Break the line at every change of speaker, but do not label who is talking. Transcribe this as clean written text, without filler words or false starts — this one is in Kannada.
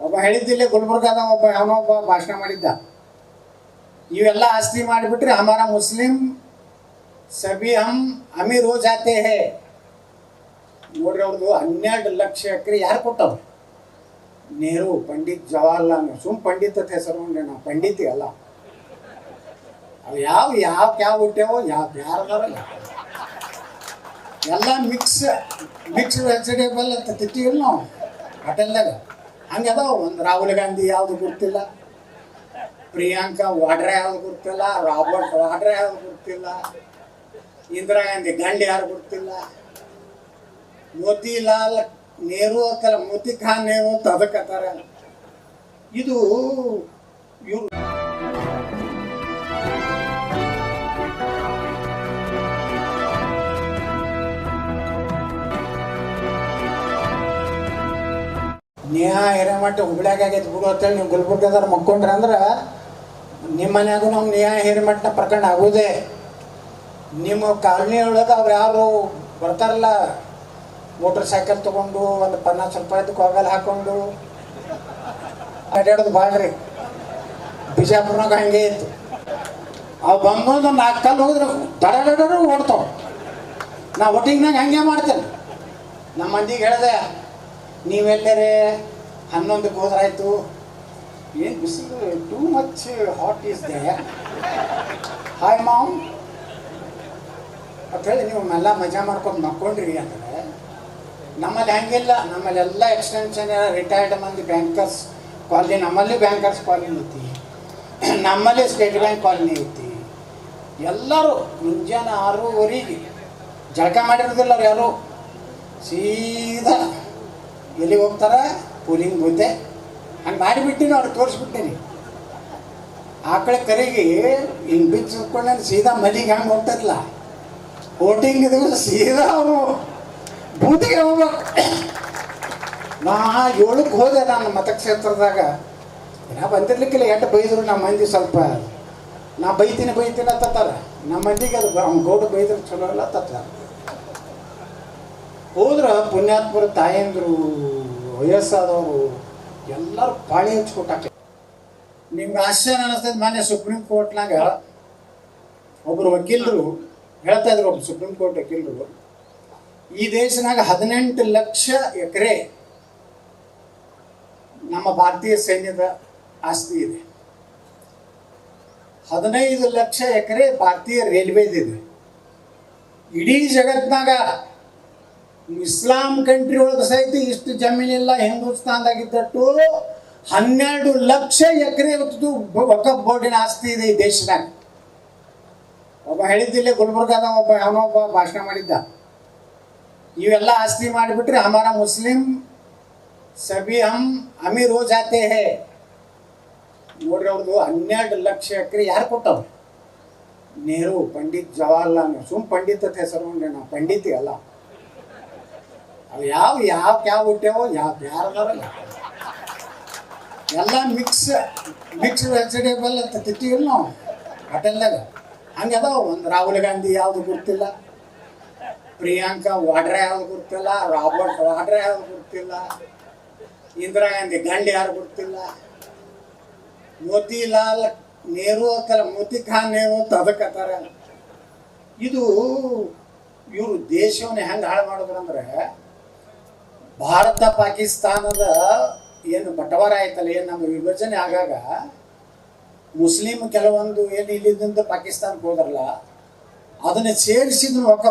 ಒಬ್ಬ ಹೇಳಿದ್ದಿಲ್ಲ ಗುಲ್ಬರ್ಗಾದ ಒಬ್ಬ ಅವನೊಬ್ಬ ಭಾಷಣ ಮಾಡಿದ್ದ, ಇವೆಲ್ಲ ಆಸ್ತಿ ಮಾಡಿಬಿಟ್ರೆ ಹಮಾರ ಮುಸ್ಲಿಂ ಸಭಿ ಹಮ್ ಅಮೀರ್ ಹೋ ಜಾತೆ ಹೇ. ನೋಡ್ರಿ ಅವ್ರದ್ದು 12 ಲಕ್ಷ ಎಕರೆ ಯಾರು ಕೊಟ್ಟವ್ರು? ನೆಹರು, ಪಂಡಿತ್ ಜವಾಹರ್ಲಾಲ್ ನೆಹರು. ಸುಮ್ ಪಂಡಿತ್ ಅಂತ ಹೆಸರು ನಾವು ಪಂಡಿತಿ ಅಲ್ಲ. ಅವು ಯಾವ ಹುಟ್ಟ್ಯಾವೋ ಯಾರದಾರ ಎಲ್ಲ ಮಿಕ್ಸ್ ವೆಜಿಟೇಬಲ್ ಅಂತ ತಿಂತೀವಿಲ್ಲ ನಾವು ಹೋಟೆಲ್ದಾಗ. ಹಂಗೆ ಅದಾವ. ಒಂದು ರಾಹುಲ್ ಗಾಂಧಿ ಯಾವುದು ಗೊತ್ತಿಲ್ಲ, ಪ್ರಿಯಾಂಕಾ ವಾಡ್ರಾ ಯಾವ್ದು ಗೊತ್ತಿಲ್ಲ, ರಾಬರ್ಟ್ ವಾಡ್ರಾ ಯಾವ್ದು ಗೊತ್ತಿಲ್ಲ, ಇಂದಿರಾ ಗಾಂಧಿ ಗಂಡ ಯಾರು ಗೊತ್ತಿಲ್ಲ, ಮೋತಿಲಾಲ್ ನೆಹರು ಅಂತಲ್ಲ, ಮೋತಿ ಖಾನ್ ನೆಹರು ಅಂತ ಅದಕ್ಕತ್ತಾರ. ಇದು ಇವ್ರು ನೇಹಾ ಹಿರೇಮಠ ಹುಬ್ಳ್ಯಾಗ ಆಗೈತೆ ಬಿಡು ಅಂತೇಳಿ ನೀವು ಗುಲ್ಬರ್ಗದಾರ ಮಕ್ಕೊಂಡ್ರೆ ಅಂದ್ರೆ ನಿಮ್ಮ ಮನ್ಯಾಗೂ ನಾವು ನೇಹಾ ಹಿರೇಮಠನ ಪ್ರಕರಣ ಆಗೋದೇ. ನಿಮ್ಮ ಕಾಲನಿ ಒಳಗೆ ಅವ್ರು ಯಾರು ಬರ್ತಾರಲ್ಲ, ಮೋಟರ್ ಸೈಕಲ್ ತೊಗೊಂಡು ಒಂದು 50 ರೂಪಾಯಿದ್ದು ಕೊಗಲ್ ಹಾಕ್ಕೊಂಡು ಅಡ್ಯಾಡೋದು ಭಾಳ ರೀ. ಬಿಜಾಪುರ್ನಾಗ ಹಂಗೆ ಇತ್ತು. ಅವು ಬಂದೊಂದು 4 ಕಾಲು ಹೋದ್ರೆ ದಡ ಓಡ್ತಾವ. ನಾ ಒಟ್ಟಿಗ್ನಾಗ ಹಂಗೆ ಮಾಡ್ತೇನೆ. ನಮ್ಮ ಮಂದಿಗೆ ಹೇಳಿದೆ, ನೀವೆಲ್ಲರೇ 11ಕ್ಕೆ ಹೋದ್ರಾಯ್ತು, ಏನು ಬಿಸಿಲು too much hot is they, hi ma'am ಅಂತ ಹೇಳಿ ನೀವು ಎಲ್ಲ ಮಜಾ ಮಾಡ್ಕೊಂಡು ಮಕ್ಕೊಂಡ್ರಿ ಅಂದರೆ. ನಮ್ಮಲ್ಲಿ ಹಂಗಿಲ್ಲ. ನಮ್ಮಲ್ಲಿ ಎಲ್ಲ ಎಕ್ಸ್ಟೆನ್ಷನ್ ರಿಟೈರ್ಡ್ ಮಂದಿ ಬ್ಯಾಂಕರ್ಸ್ ಕಾಲನಿ, ನಮ್ಮಲ್ಲಿ ಬ್ಯಾಂಕರ್ಸ್ ಕಾಲನಿ ಐತಿ, ನಮ್ಮಲ್ಲಿ ಸ್ಟೇಟ್ ಬ್ಯಾಂಕ್ ಕಾಲನಿ ಐತಿ. ಎಲ್ಲರೂ ಮುಂಜಾನೆ 6:30 ಜಳಕ ಮಾಡಿರೋದಿಲ್ಲ ಅವ್ರು ಯಾರು. ಸೀದಾ ಎಲ್ಲಿಗೆ ಹೋಗ್ತಾರೆ? ಪೂಲಿಂಗ್ ಬೂತೆ. ಹಂಗೆ ಮಾಡಿಬಿಟ್ಟಿನಿ, ಅವ್ರಿಗೆ ತೋರಿಸ್ಬಿಟ್ಟಿನಿ. ಆಕಳ ಕರೆಗೆ ಹಿಂಗೆ ಬಿಚ್ಚಿಕೊಂಡು ಸೀದಾ ಮನೆಗೆ ಹಂಗೆ ಹೋಗ್ತಾರಲ್ಲ, ವೋಟಿಂಗ್ ಇದು ಸೀದಾ ಅವರು ಬೂತಿಗೆ ಹೋಗ್ಬೇಕು. ನಾ 7ಕ್ಕೆ ಹೋದೆ ನಾನು ಮತಕ್ಷೇತ್ರದಾಗ. ನಾ ಬಂದಿರ್ಲಿಕ್ಕಿಲ್ಲ, ಎಟ್ಟು ಬೈದರು ನಮ್ಮ ಮಂದಿ. ಸ್ವಲ್ಪ ನಾ ಬೈತೀನಿ ಅತ್ತಾರ ನಮ್ಮ ಮಂದಿಗೆ. ಅದು ಗೌಡ ಬೈದ್ರೆ ಚಲೋ ಇಲ್ಲ ತತ್ತಾರ. ಹೋದ್ರೆ ಪುಣ್ಯಾತ್ಮರು, ತಾಯಂದರು, ವಯಸ್ಸಾದವರು ಎಲ್ಲರೂ ಪಾಳಿ ಹಚ್ಕೊಟ್ಟಾಕೆ. ನಿಮ್ಗೆ ಆಶ್ಚರ್ಯ ಅನ್ನಿಸ್ತದೆ. ಮೊನ್ನೆ ಸುಪ್ರೀಂ ಕೋರ್ಟ್ನಾಗ ಒಬ್ಬರು ವಕೀಲರು ಹೇಳ್ತಾ ಇದ್ರು, ಒಬ್ಬರು ಸುಪ್ರೀಂ ಕೋರ್ಟ್ ವಕೀಲರು, ಈ ದೇಶನಾಗ 18 ಲಕ್ಷ ಎಕರೆ ನಮ್ಮ ಭಾರತೀಯ ಸೈನ್ಯದ ಆಸ್ತಿ ಇದೆ. 15 ಲಕ್ಷ ಎಕರೆ ಭಾರತೀಯ ರೈಲ್ವೇದಿದೆ. ಇಡೀ ಜಗತ್ನಾಗ ಇಸ್ಲಾಂ ಕಂಟ್ರಿ ಒಳಗೆ ಸಹಿತ ಇಷ್ಟು ಜಮೀನಿಲ್ಲ. ಹಿಂದೂಸ್ತಾನದಾಗಿದ್ದಟ್ಟು 12 ಲಕ್ಷ ಎಕರೆ ವಕಫ್ ಬೋರ್ಡಿನ ಆಸ್ತಿ ಇದೆ ಈ ದೇಶದಾಗ. ಒಬ್ಬ ಹೇಳಿದ್ದಿಲ್ಲ ಗುಲ್ಬರ್ಗಾದ ಒಬ್ಬ ಅವನೊಬ್ಬ ಭಾಷಣ ಮಾಡಿದ್ದ, ಇವೆಲ್ಲ ಆಸ್ತಿ ಮಾಡಿಬಿಟ್ರೆ ಹಮಾರ ಮುಸ್ಲಿಂ ಸಭಿ ಹಮ್ ಅಮೀರ್ ಹೋ ಜಾತೆ ಹೇ. ನೋಡ್ರಿ ಅವ್ರದ್ದು 12 ಲಕ್ಷ ಎಕರೆ ಯಾರು ಕೊಟ್ಟವ್ರು? ನೆಹರು, ಪಂಡಿತ್ ಜವಾಹರ್ಲಾಲ್ ನೆಹರು. ಸುಮ್ ಪಂಡಿತ್ ಅಂತ ಹೆಸರು ನಾವು ಪಂಡಿತಿ ಅಲ್ಲ. ಅವು ಯಾವ ಹುಟ್ಟ್ಯಾವೋ ಯಾರದಾರ ಎಲ್ಲ ಮಿಕ್ಸ್ ವೆಜಿಟೇಬಲ್ ಅಂತ ತಿಂತೀವಿಲ್ಲ ನಾವು ಹೋಟೆಲ್ದಾಗ. ಹಂಗೆ ಅದಾವ. ಒಂದು ರಾಹುಲ್ ಗಾಂಧಿ ಯಾವುದು ಗೊತ್ತಿಲ್ಲ, ಪ್ರಿಯಾಂಕಾ ವಾಡ್ರಾ ಯಾವ್ದು ಗೊತ್ತಿಲ್ಲ, ರಾಬರ್ಟ್ ವಾಡ್ರಾ ಯಾವ್ದು ಗೊತ್ತಿಲ್ಲ, ಇಂದಿರಾ ಗಾಂಧಿ ಗಂಡ ಯಾರು ಗೊತ್ತಿಲ್ಲ, ಮೋತಿಲಾಲ್ ನೆಹರು ಅಂತಲ್ಲ, ಮೋತಿ ಖಾನ್ ನೆಹರು ಅಂತ ಅದಕ್ಕತ್ತಾರ. ಇದು ಇವರು ದೇಶವನ್ನ ಹೆಂಗೆ ಹಾಳು ಮಾಡಿದ್ರಂದ್ರೆ, ಭಾರತ ಪಾಕಿಸ್ತಾನದ ಏನು ಬಟವಾರ ಆಯ್ತಲ್ಲ, ಏನು ನಮ್ಮ ವಿಭಜನೆ ಆಗಾಗ ಮುಸ್ಲಿಂ ಕೆಲವೊಂದು ಏನು ಇಲ್ಲಿಂದ ಪಾಕಿಸ್ತಾನಕ್ಕೆ ಹೋದ್ರಲ್ಲ, ಅದನ್ನು ಸೇರಿಸಿದ್ರು ವಕಫ್